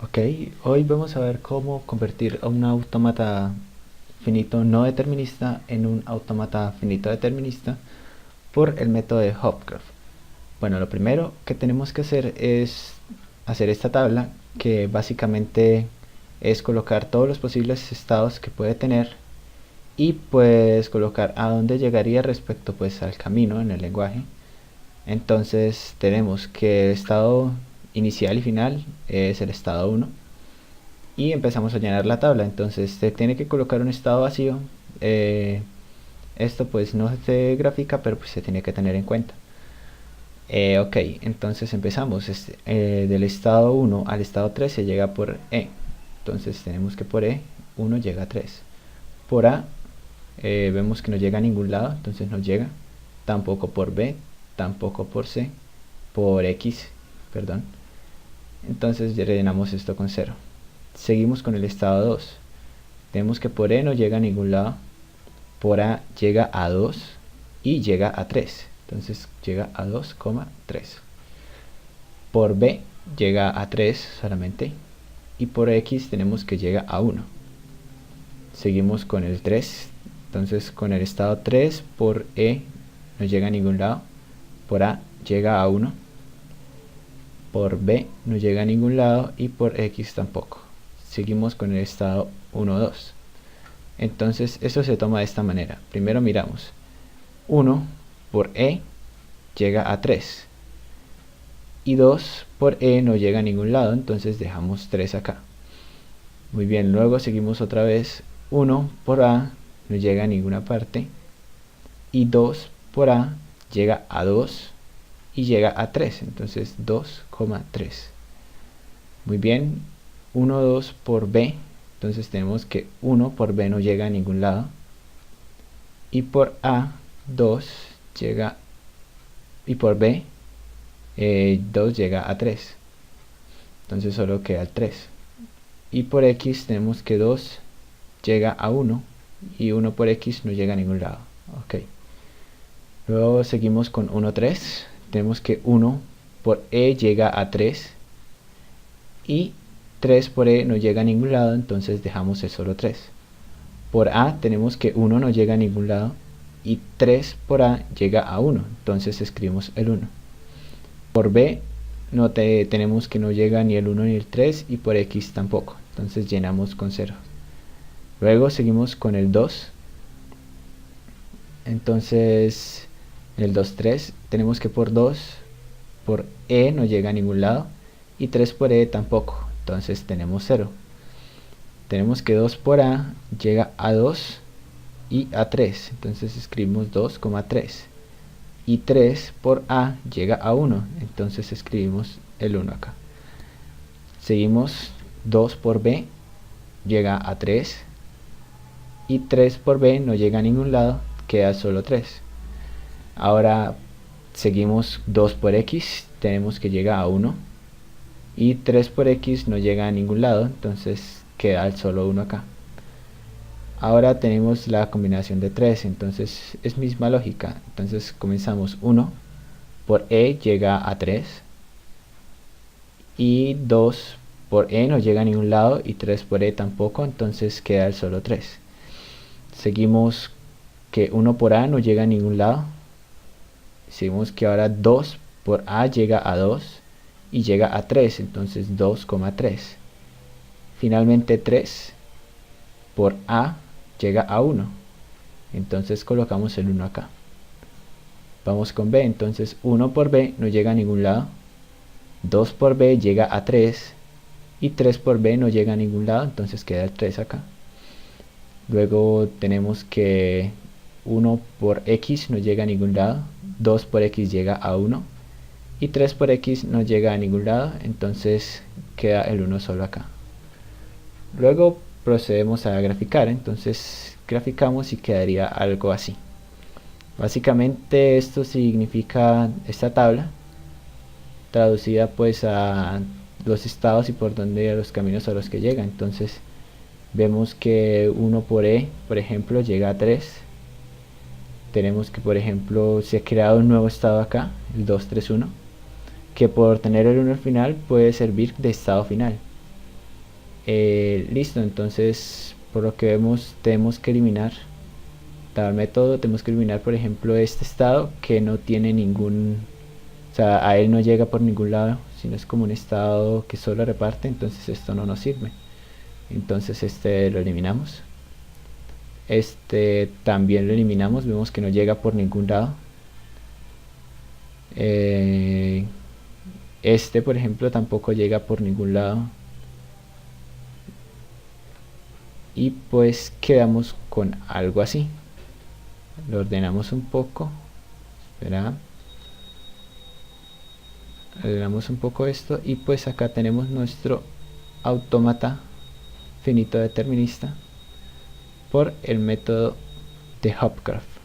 Ok, hoy vamos a ver cómo convertir a un autómata finito no determinista en un autómata finito determinista por el método de Hopcroft. Bueno, lo primero que tenemos que hacer es hacer esta tabla, que básicamente es colocar todos los posibles estados que puede tener y pues colocar a dónde llegaría respecto pues al camino en el lenguaje. Entonces tenemos que el estado inicial y final es el estado 1 y empezamos a llenar la tabla. Entonces se tiene que colocar un estado vacío. eh, Esto pues no se grafica, pero pues se tiene que tener en cuenta. Ok, entonces empezamos. Del estado 1 al estado 3 se llega por entonces tenemos que por 1 llega a 3. Por A vemos que no llega a ningún lado, entonces no llega. Tampoco por B, tampoco por C, por X, perdón. Entonces ya rellenamos esto con 0. Seguimos con el estado 2. Tenemos que por E no llega a ningún lado, por A llega a 2 y llega a 3. Entonces llega a 2,3. Por B llega a 3 solamente y por X tenemos que llega a 1. Seguimos con el 3. Entonces con el estado 3 por E no llega a ningún lado, por A llega a 1, por B no llega a ningún lado y por X tampoco. Seguimos con el estado 1, 2. Entonces eso se toma de esta manera. Primero miramos 1 por E llega a 3 y 2 por E no llega a ningún lado, entonces dejamos 3 acá. Muy bien, luego seguimos otra vez. 1 por A no llega a ninguna parte y 2 por A llega a 2 y llega a 3, entonces 2,3. Muy bien, 1, 2 por B, entonces tenemos que 1 por B no llega a ningún lado y por A 2 llega, y por B 2 llega a 3, entonces solo queda el 3. Y por X tenemos que 2 llega a 1 y 1 por X no llega a ningún lado. Ok. Luego seguimos con 1, 3. Tenemos que 1 por E llega a 3 y 3 por E no llega a ningún lado, entonces dejamos el solo 3. Por A tenemos que 1 no llega a ningún lado y 3 por A llega a 1, entonces escribimos el 1. Por B tenemos que no llega ni el 1 ni el 3 y por X tampoco, entonces llenamos con 0. Luego seguimos con el 2. Entonces en el 2, 3 tenemos que por 2 por E no llega a ningún lado y 3 por E tampoco, entonces tenemos 0. Tenemos que 2 por A llega a 2 y a 3, entonces escribimos 2,3 y 3 por A llega a 1, entonces escribimos el 1 acá. Seguimos, 2 por B llega a 3 y 3 por B no llega a ningún lado, queda solo 3. Ahora seguimos, 2 por X tenemos que llega a 1 y 3 por X no llega a ningún lado, entonces queda el solo 1 acá. Ahora tenemos la combinación de 3, entonces es misma lógica. Entonces comenzamos, 1 por E llega a 3 y 2 por E no llega a ningún lado y 3 por E tampoco, entonces queda el solo 3. Seguimos que 1 por A no llega a ningún lado. Seguimos que ahora 2 por A llega a 2 y llega a 3, entonces 2,3. Finalmente 3 por A llega a 1, entonces colocamos el 1 acá. Vamos con B, entonces 1 por B no llega a ningún lado, 2 por B llega a 3 y 3 por B no llega a ningún lado, entonces queda el 3 acá. Luego tenemos que 1 por X no llega a ningún lado, 2 por X llega a 1 y 3 por X no llega a ningún lado, entonces queda el 1 solo acá. Luego procedemos a graficar, entonces graficamos y quedaría algo así. Básicamente esto significa esta tabla traducida pues a los estados y por donde los caminos a los que llega. Entonces vemos que 1 por E, por ejemplo, llega a 3. Tenemos que, por ejemplo, se ha creado un nuevo estado acá, el 2, 3, 1, que por tener el 1 al final puede servir de estado final. Listo, entonces por lo que vemos tenemos que eliminar, dado el método, tenemos que eliminar por ejemplo este estado que no tiene ningún, o sea, a él no llega por ningún lado, sino es como un estado que solo reparte, entonces esto no nos sirve. Entonces este lo eliminamos. Este también lo eliminamos, vemos que no llega por ningún lado. Este por ejemplo tampoco llega por ningún lado. Y pues quedamos con algo así. Lo ordenamos un poco. Espera. Ordenamos un poco esto y pues acá tenemos nuestro autómata finito determinista por el método de Hopcroft.